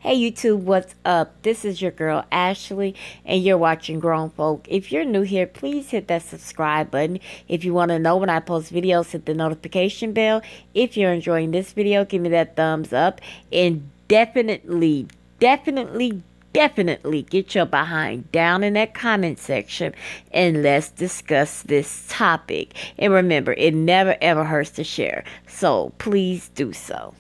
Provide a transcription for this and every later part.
Hey YouTube, what's up? This is your girl Ashley and you're watching Grown Folk. If you're new here, please hit that subscribe button. If you want to know when I post videos, hit the notification bell. If you're enjoying this video, give me that thumbs up and definitely get your behind down in that comment section and let's discuss this topic. And remember, it never ever hurts to share, so please do so.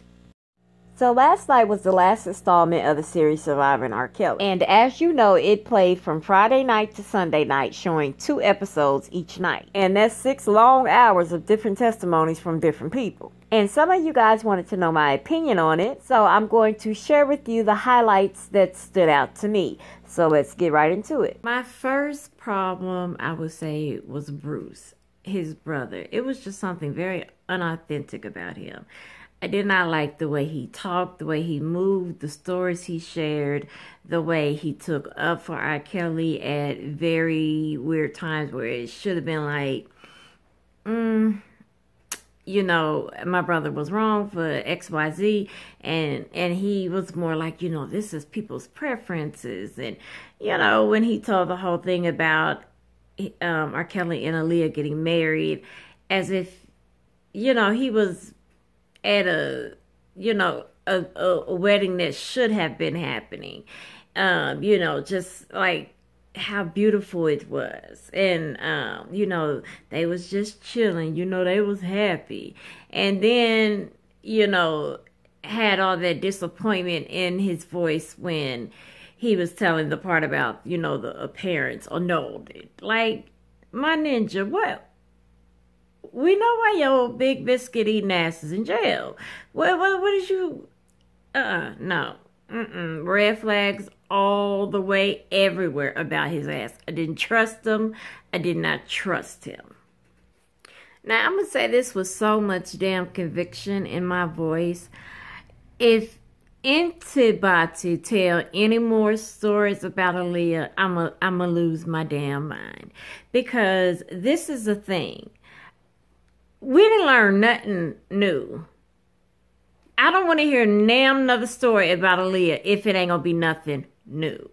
So last night was the last installment of the series Surviving R. Kelly. And as you know, it played from Friday night to Sunday night, showing 2 episodes each night. And that's 6 long hours of different testimonies from different people. And some of you guys wanted to know my opinion on it, so I'm going to share with you the highlights that stood out to me. So let's get right into it. My first problem, I would say, was Bruce, his brother. It was just something very unauthentic about him. I did not like the way he talked, the way he moved, the stories he shared, the way he took up for R. Kelly at very weird times where it should have been like, you know, my brother was wrong for XYZ, and he was more like, you know, this is people's preferences. And, you know, when he told the whole thing about R. Kelly and Aaliyah getting married, as if, you know, he was at a, you know, a wedding that should have been happening. You know, just like how beautiful it was. And, you know, they was just chilling, you know, they was happy. And then, you know, had all that disappointment in his voice when he was telling the part about, you know, the parents annulled it. Like, my ninja, what? We know why your big biscuit eating ass is in jail. What did you... no. Red flags all the way everywhere about his ass. I didn't trust him. I did not trust him. Now, I'm going to say this with so much damn conviction in my voice. If anybody tell any more stories about Aaliyah, I'm gonna lose my damn mind. Because this is the thing. We didn't learn nothing new. I don't want to hear another story about Aaliyah if it ain't going to be nothing new.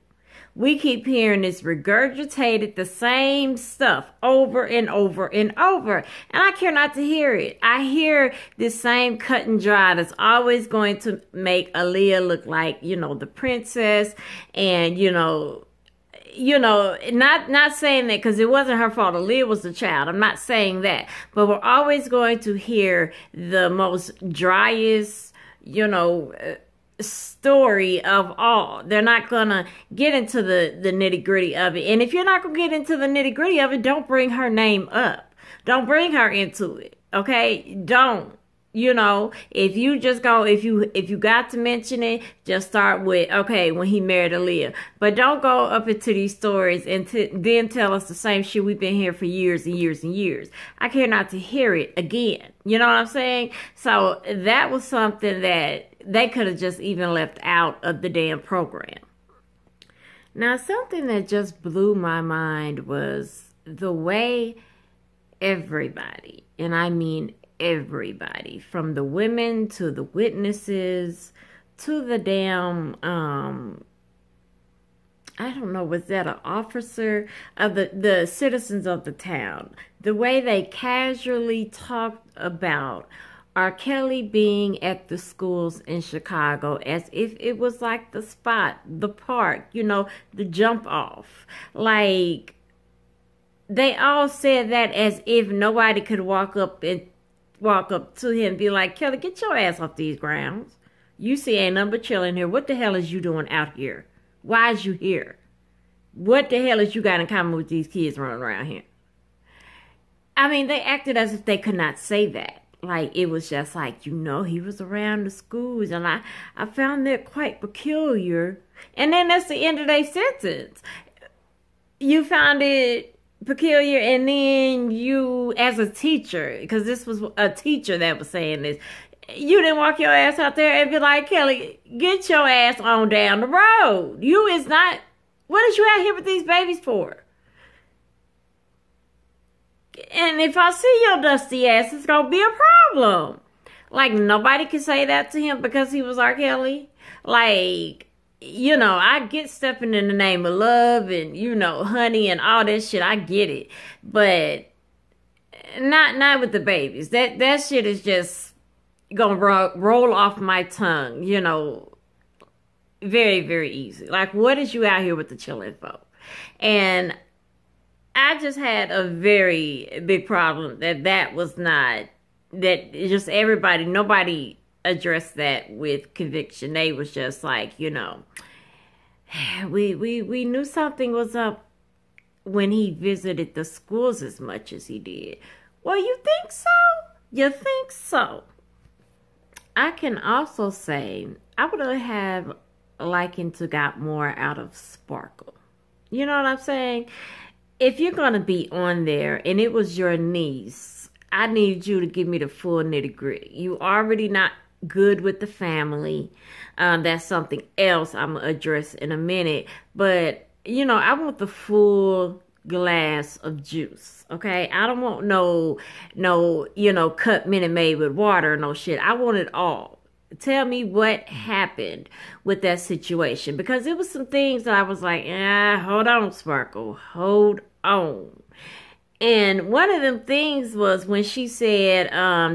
We keep hearing this regurgitated, the same stuff over and over and over. And I care not to hear it. I hear this same cut and dry that's always going to make Aaliyah look like, you know, the princess. And, you know, not saying that because it wasn't her fault. Aaliyah was the child. I'm not saying that. But we're always going to hear the most driest, you know, story of all. They're not going to get into the nitty gritty of it. And if you're not going to get into the nitty gritty of it, don't bring her name up. Don't bring her into it. Okay? Don't. You know, if you just go, if you got to mention it, just start with, okay, when he married Aaliyah. But don't go up into these stories and then tell us the same shit we've been here for years and years and years. I care not to hear it again. You know what I'm saying? So that was something that they could have just even left out of the damn program. Now, something that just blew my mind was the way everybody, and I mean everybody, from the women to the witnesses to the damn I don't know, was that an officer of the citizens of the town, the way they casually talked about R. Kelly being at the schools in Chicago as if it was like the spot, the park, you know, the jump off. Like, they all said that as if nobody could walk up to him and be like, Kelly, get your ass off these grounds. You see ain't nothing but chilling here. What the hell is you doing out here? Why is you here? What the hell is you got in common with these kids running around here? I mean, they acted as if they could not say that. Like, it was just like, you know, he was around the schools, and I found that quite peculiar. And then that's the end of their sentence. You found it peculiar, and then you, as a teacher, because this was a teacher that was saying this, you didn't walk your ass out there and be like, Kelly, get your ass on down the road. You is not, what is you out here with these babies for? And if I see your dusty ass, it's gonna be a problem. Like, nobody can say that to him because he was R. Kelly. Like, you know, I get stepping in the name of love and, you know, honey and all that shit. I get it. But not with the babies. That shit is just gonna roll off my tongue, you know, very, very easy. Like, what is you out here with the chilling folk? And I just had a very big problem that was not, that just everybody, nobody addressed that with conviction. They was just like, you know, we knew something was up when he visited the schools as much as he did. Well, you think so? You think so? I can also say I would have likened to got more out of Sparkle. You know what I'm saying? If you're going to be on there and it was your niece, I need you to give me the full nitty gritty. You already not good with the family. That's something else I'm going to address in a minute. But, you know, I want the full glass of juice, okay? I don't want no, you know, cut Minute Maid with water, no shit. I want it all. Tell me what happened with that situation. Because it was some things that I was like, hold on, Sparkle. Hold on. And one of them things was when she said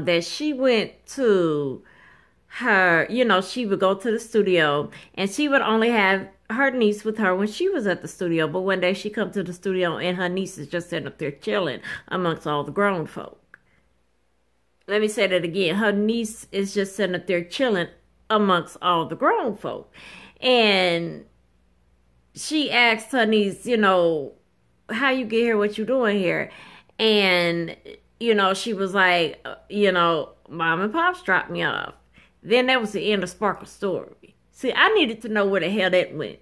that she went to her, you know, she would go to the studio and she would only have her niece with her when she was at the studio. But one day she come to the studio and her niece is just sitting up there chilling amongst all the grown folk. Let me say that again. Her niece is just sitting up there chilling amongst all the grown folk. And she asked her niece, you know, how you get here, what you doing here? And, you know, she was like, you know, Mom and Pops dropped me off. Then that was the end of Sparkle's story. See, I needed to know where the hell that went.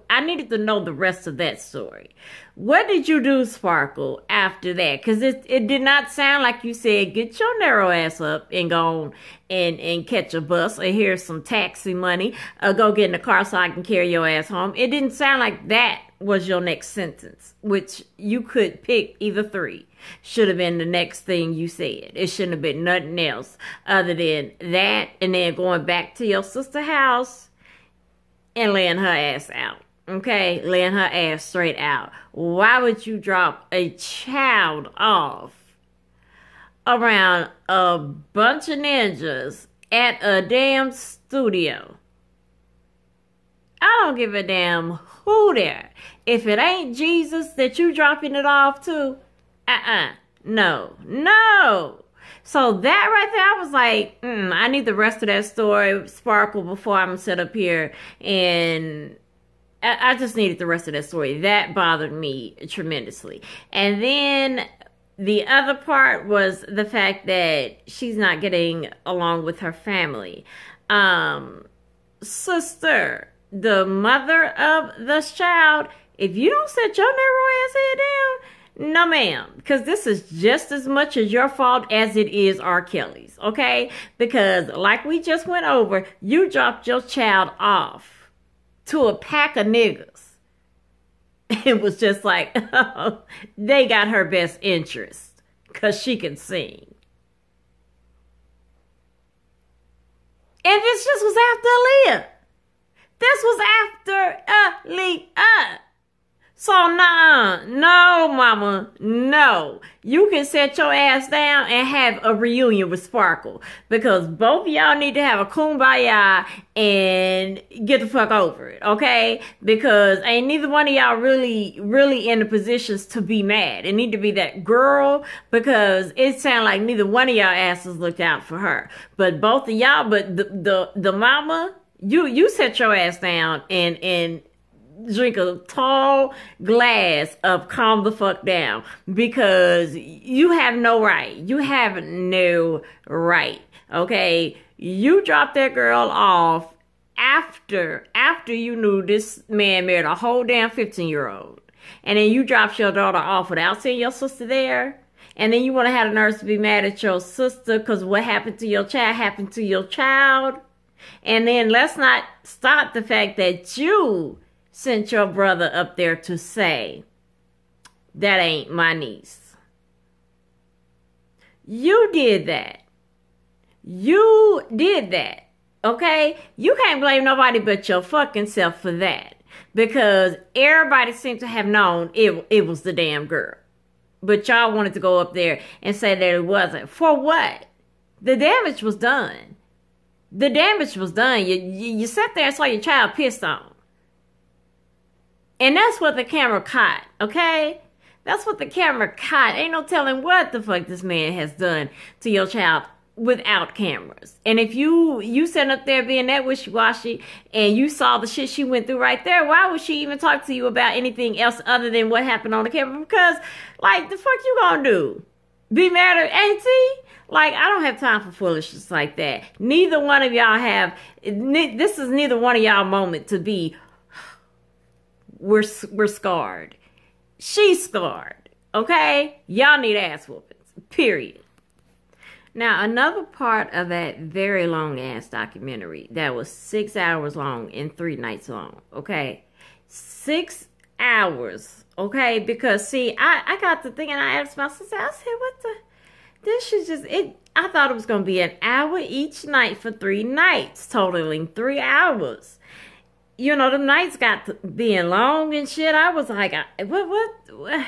I needed to know the rest of that story. What did you do, Sparkle, after that? Because it did not sound like you said, get your narrow ass up and go on and catch a bus, or here's some taxi money, or go get in the car so I can carry your ass home. It didn't sound like that was your next sentence, which you could pick either three. Should have been the next thing you said. It shouldn't have been nothing else other than that, and then going back to your sister's house and laying her ass out. Okay? Laying her ass straight out. Why would you drop a child off around a bunch of ninjas at a damn studio? I don't give a damn who there. If it ain't Jesus that you dropping it off to, no. So that right there, I was like, I need the rest of that story, Sparkle, before I'm set up here. And I just needed the rest of that story. That bothered me tremendously. And then the other part was the fact that she's not getting along with her family. Sister, the mother of this child, if you don't set your narrow ass head down, no, ma'am, because this is just as much as your fault as it is R. Kelly's, okay? Because like we just went over, you dropped your child off to a pack of niggas. It was just like, oh, they got her best interest because she can sing. And this just was after Aaliyah. This was after Aaliyah. So, no, mama, no. You can set your ass down and have a reunion with Sparkle. Because both of y'all need to have a kumbaya and get the fuck over it, okay? Because ain't neither one of y'all really in the positions to be mad. It need to be that girl, because it sound like neither one of y'all asses looked out for her. But both of y'all, but the mama, you set your ass down and drink a tall glass of calm the fuck down, because you have no right. You have no right. Okay? You dropped that girl off after you knew this man married a whole damn 15-year-old. And then you dropped your daughter off without seeing your sister there. And then you want to have the nerves to be mad at your sister because what happened to your child happened to your child. And then let's not stop the fact that you sent your brother up there to say, that ain't my niece. You did that. You did that. Okay? You can't blame nobody but your fucking self for that. Because everybody seemed to have known it was the damn girl. But y'all wanted to go up there and say that it wasn't. For what? The damage was done. The damage was done. You sat there and saw your child pissed on. And that's what the camera caught, okay? That's what the camera caught. Ain't no telling what the fuck this man has done to your child without cameras. And if you sitting up there being that wishy-washy and you saw the shit she went through right there, why would she even talk to you about anything else other than what happened on the camera? Because, like, the fuck you gonna do? Be mad at Auntie? Like, I don't have time for foolishness like that. Neither one of y'all have, this is neither one of y'all moment to be, we're scarred. She's scarred, okay? Y'all need ass whoopings, period. Now, another part of that very long-ass documentary that was 6 hours long and 3 nights long, okay? 6 hours, okay? Because, see, I got to thinking, I asked my sister, I said, what the, this is just, I thought it was going to be an hour each night for 3 nights, totaling 3 hours. You know, the nights got to being long and shit. I was like, what?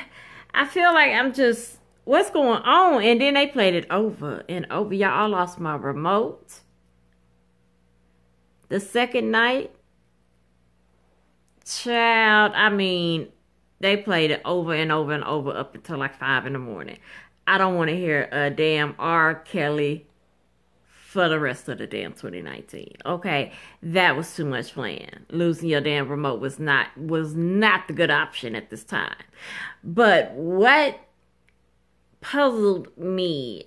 I feel like I'm just, what's going on? And then they played it over and over. Y'all, I lost my remote. The second night, child, I mean, they played it over and over and over up until like 5 in the morning. I don't want to hear a damn R. Kelly for the rest of the damn 2019. Okay, that was too much playing. Losing your damn remote was not the good option at this time. But what puzzled me,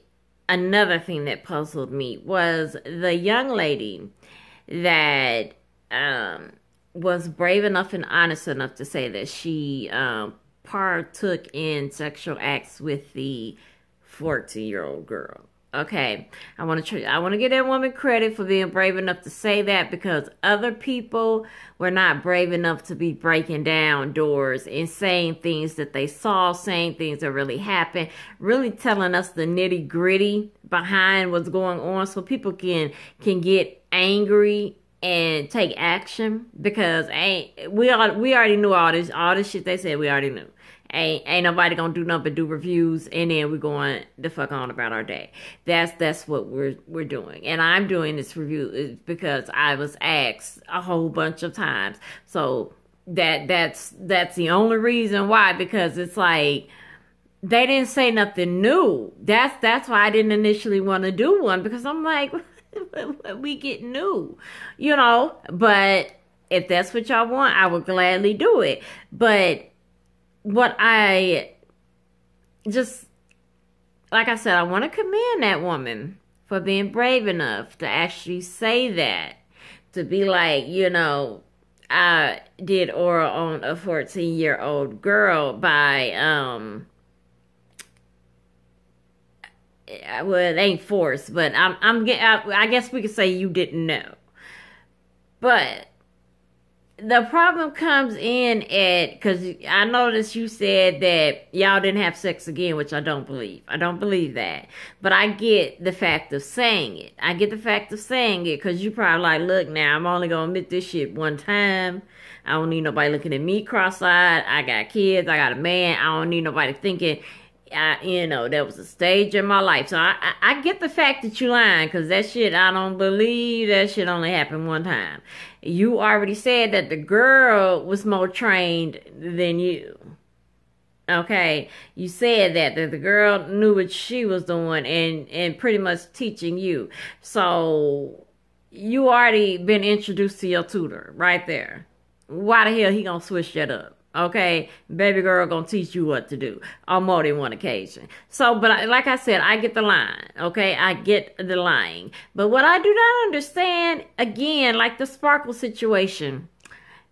another thing that puzzled me, was the young lady that was brave enough and honest enough to say that she partook in sexual acts with the 14-year-old girl. Okay, I want to give that woman credit for being brave enough to say that, because other people were not brave enough to be breaking down doors and saying things that they saw, saying things that really happened, really telling us the nitty gritty behind what's going on, so people can get angry and take action. Because we already knew all this shit they said. We already knew. Ain't nobody gonna do nothing but do reviews, and then we're going the fuck on about our day. That's what we're doing. And I'm doing this review because I was asked a whole bunch of times. So that's the only reason why, because it's like they didn't say nothing new. That's why I didn't initially want to do one, because I'm like, we get new, you know. But if that's what y'all want, I would gladly do it. But what I just, like I said, I want to commend that woman for being brave enough to actually say that. To be like, you know, I did oral on a 14-year-old girl by, well, it ain't forced, but I guess we could say you didn't know. But the problem comes in because I noticed you said that y'all didn't have sex again, which I don't believe. I don't believe that. But I get the fact of saying it. I get the fact of saying it because you probably like, look, now I'm only going to admit this shit one time. I don't need nobody looking at me cross-eyed. I got kids. I got a man. I don't need nobody thinking, you know, that was a stage in my life. So I get the fact that you lying, because that shit, I don't believe that shit only happened one time. You already said that the girl was more trained than you. Okay? You said that the girl knew what she was doing and pretty much teaching you. So you already been introduced to your tutor right there. Why the hell he gonna switch that up? Okay, baby girl gonna teach you what to do on more than one occasion. So, but like I said, I get the line. Okay, I get the lying. But what I do not understand, again, like the Sparkle situation,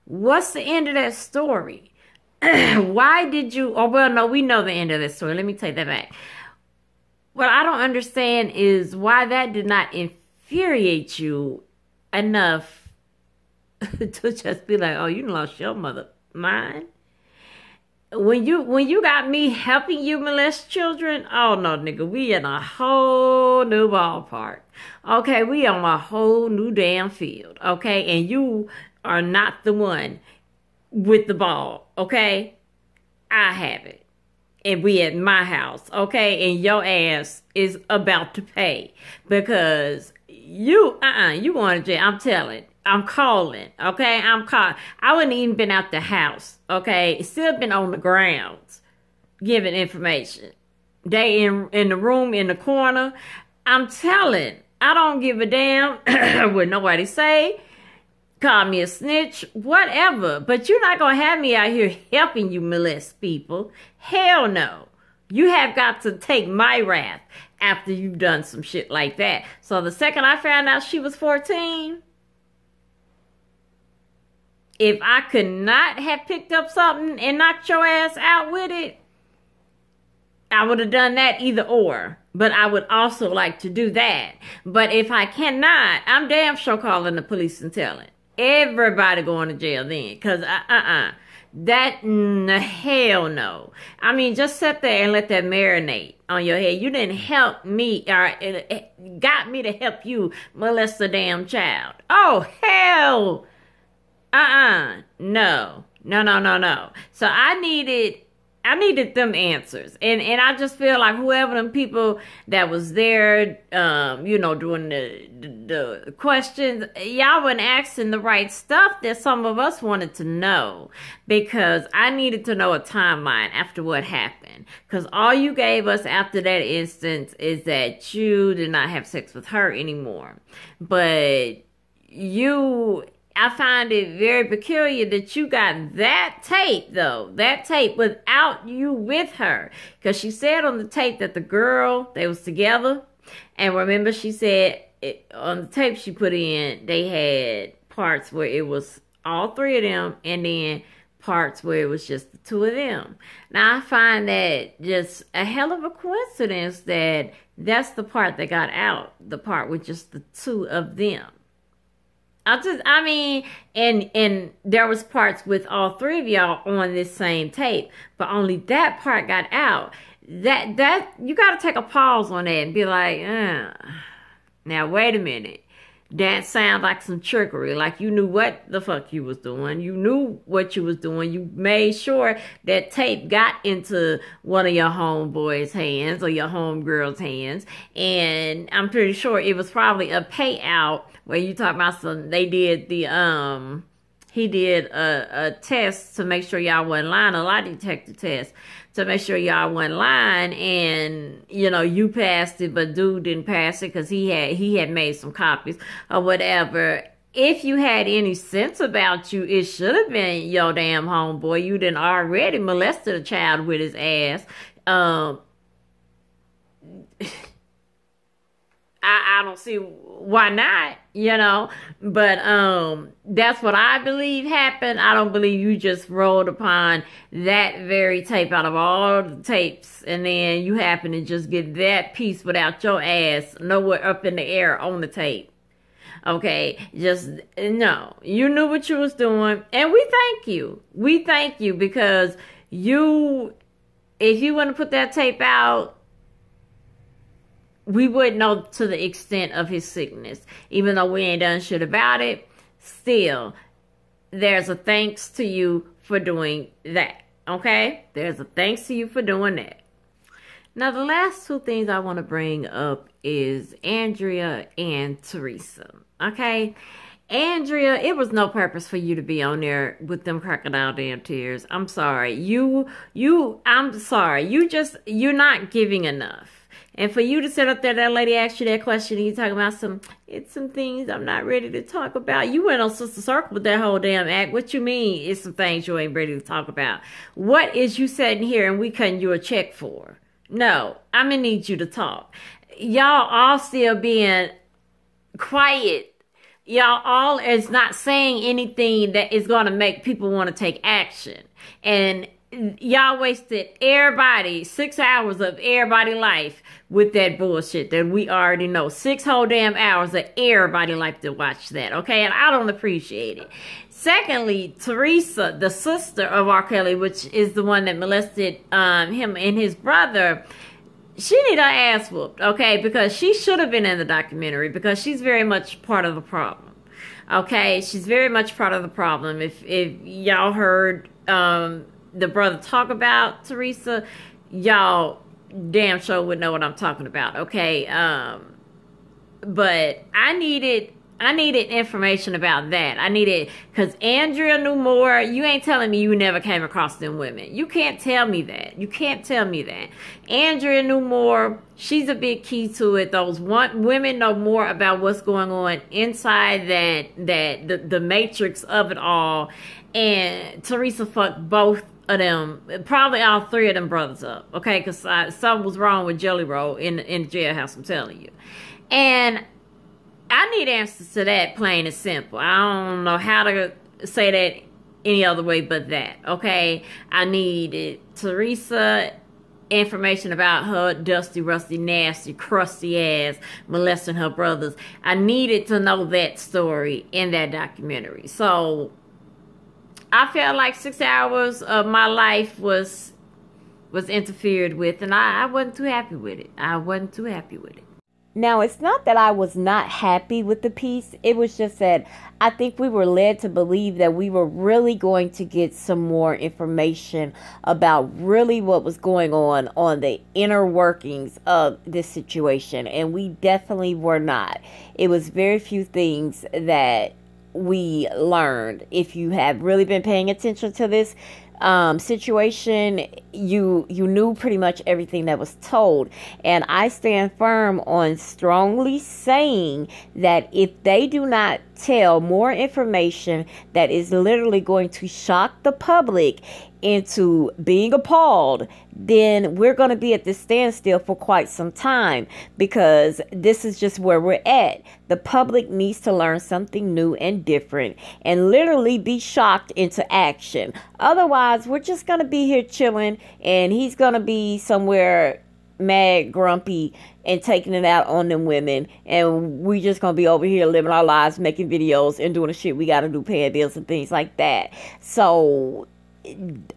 what's the end of that story? Why did you? Oh well, no, we know the end of that story. Let me take that back. What I don't understand is why that did not infuriate you enough to just be like, oh, you lost your mother. Mine. when you got me helping you molest children, oh no, nigga, we in a whole new ballpark. Okay, we on a whole new damn field. Okay, and you are not the one with the ball. Okay, I have it, and we at my house. Okay, and your ass is about to pay because you going to jail. I'm telling. I'm calling, okay? I wouldn't even been out the house, okay? Still been on the grounds giving information. They in the room in the corner. I'm telling, I don't give a damn what nobody say. Call me a snitch, whatever. But you're not going to have me out here helping you molest people. Hell no. You have got to take my wrath after you've done some shit like that. So the second I found out she was 14... if I could not have picked up something and knocked your ass out with it, I would have done that either or. But I would also like to do that. But if I cannot, I'm damn sure calling the police and telling. Everybody going to jail then. Because, hell no. I mean, just sit there and let that marinate on your head. You didn't help me, or it got me to help you molest a damn child. Oh, hell no. So I needed them answers. And I just feel like whoever them people that was there, doing the questions, y'all weren't asking the right stuff that some of us wanted to know. Because I needed to know a timeline after what happened. Because all you gave us after that instance is that you did not have sex with her anymore. But I find it very peculiar that you got that tape, though. That tape without you with her. Because she said on the tape that the girl, they was together. And remember she said on the tape she put in, they had parts where it was all three of them. And then parts where it was just the two of them. Now I find that just a hell of a coincidence that that's the part that got out. The part with just the two of them. And there was parts with all three of y'all on this same tape, but only that part got out. That you got to take a pause on that and be like, now wait a minute. That sounds like some trickery. Like you knew what the fuck you was doing. You knew what you was doing. You made sure that tape got into one of your homeboys' hands or your homegirl's hands. And I'm pretty sure it was probably a payout where you talk about they did he did a test to make sure y'all wasn't lying, a lie detector test to make sure y'all wasn't lying, and you passed it, but dude didn't pass it because he had made some copies or whatever. If you had any sense about you, it should have been your damn homeboy. You done already molested a child with his ass. I don't see why not, but that's what I believe happened. I don't believe you just rolled upon that very tape out of all the tapes, and then you happen to just get that piece without your ass nowhere up in the air on the tape. Okay, no. You knew what you was doing, and we thank you. We thank you because if you want to put that tape out, we wouldn't know to the extent of his sickness. Even though we ain't done shit about it, still, there's a thanks to you for doing that. Okay? There's a thanks to you for doing that. Now, the last two things I want to bring up is Andrea and Teresa. Okay? Andrea, it was no purpose for you to be on there with them crocodile damn tears. I'm sorry. I'm sorry. You're not giving enough. And for you to sit up there, that lady asked you that question, and you talking about some things I'm not ready to talk about. You went on Sister Circle with that whole damn act. What you mean it's some things you ain't ready to talk about? What is you sitting here and we cutting you a check for? No, I'm going to need you to talk. Y'all all still being quiet. Y'all all is not saying anything that is going to make people want to take action. And y'all wasted 6 hours of everybody's life with that bullshit that we already know. 6 whole damn hours of everybody's life to watch that, okay? And I don't appreciate it. Secondly, Teresa, the sister of R. Kelly, which is the one that molested him and his brother, she need her ass whooped, okay? Because she should have been in the documentary, because she's very much part of the problem, okay? She's very much part of the problem. If y'all heard the brother talk about Teresa, y'all damn sure would know what I'm talking about, okay? But I needed information about that. I needed, because Andrea knew more. You ain't telling me you never came across them women. You can't tell me that. You can't tell me that. Andrea knew more. She's a big key to it. Those women know more about what's going on inside the matrix of it all. And Teresa fucked both of them, probably all three of them brothers up, okay? Because something was wrong with Jelly Roll in the jailhouse, I'm telling you. And I need answers to that, plain and simple. I don't know how to say that any other way but that, okay? I needed Teresa information about her dusty, rusty, nasty, crusty ass molesting her brothers. I needed to know that story in that documentary. So I felt like 6 hours of my life was interfered with, and I wasn't too happy with it. I wasn't too happy with it. Now, it's not that I was not happy with the piece. It was just that I think we were led to believe that we were really going to get some more information about really what was going on the inner workings of this situation. And we definitely were not. It was very few things that we learned. If you have really been paying attention to this situation, you knew pretty much everything that was told. And I stand firm on strongly saying that if they do not tell more information that is literally going to shock the public into being appalled, then we're going to be at this standstill for quite some time, because this is just where we're at. The public needs to learn something new and different and literally be shocked into action. Otherwise, we're just going to be here chilling, and he's going to be somewhere mad, grumpy, and taking it out on them women, and we just gonna be over here living our lives, making videos and doing the shit we gotta do, paying bills and things like that. So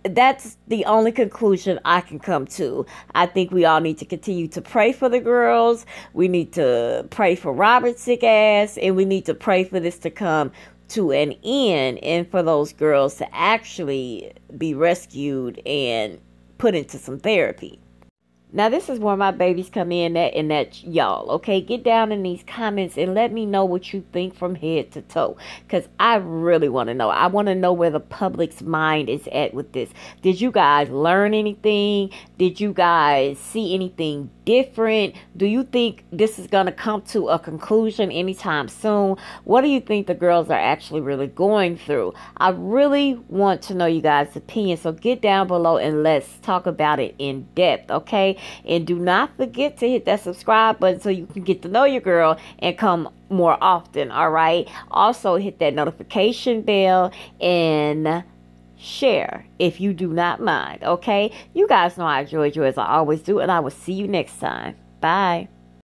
that's the only conclusion I can come to. I think we all need to continue to pray for the girls. We need to pray for Robert's sick ass, and we need to pray for this to come to an end, and for those girls to actually be rescued and put into some therapy. Now, this is where my babies come in at, and that's y'all, okay? Get down in these comments and let me know what you think from head to toe, because I really want to know. I want to know where the public's mind is at with this. Did you guys learn anything? Did you guys see anything different? Do you think this is going to come to a conclusion anytime soon? What do you think the girls are actually really going through? I really want to know you guys' opinion, so get down below and let's talk about it in depth, okay? And do not forget to hit that subscribe button so you can get to know your girl and come more often, all right? Also, hit that notification bell and share if you do not mind, okay? You guys know I enjoyed you as I always do, and I will see you next time. Bye.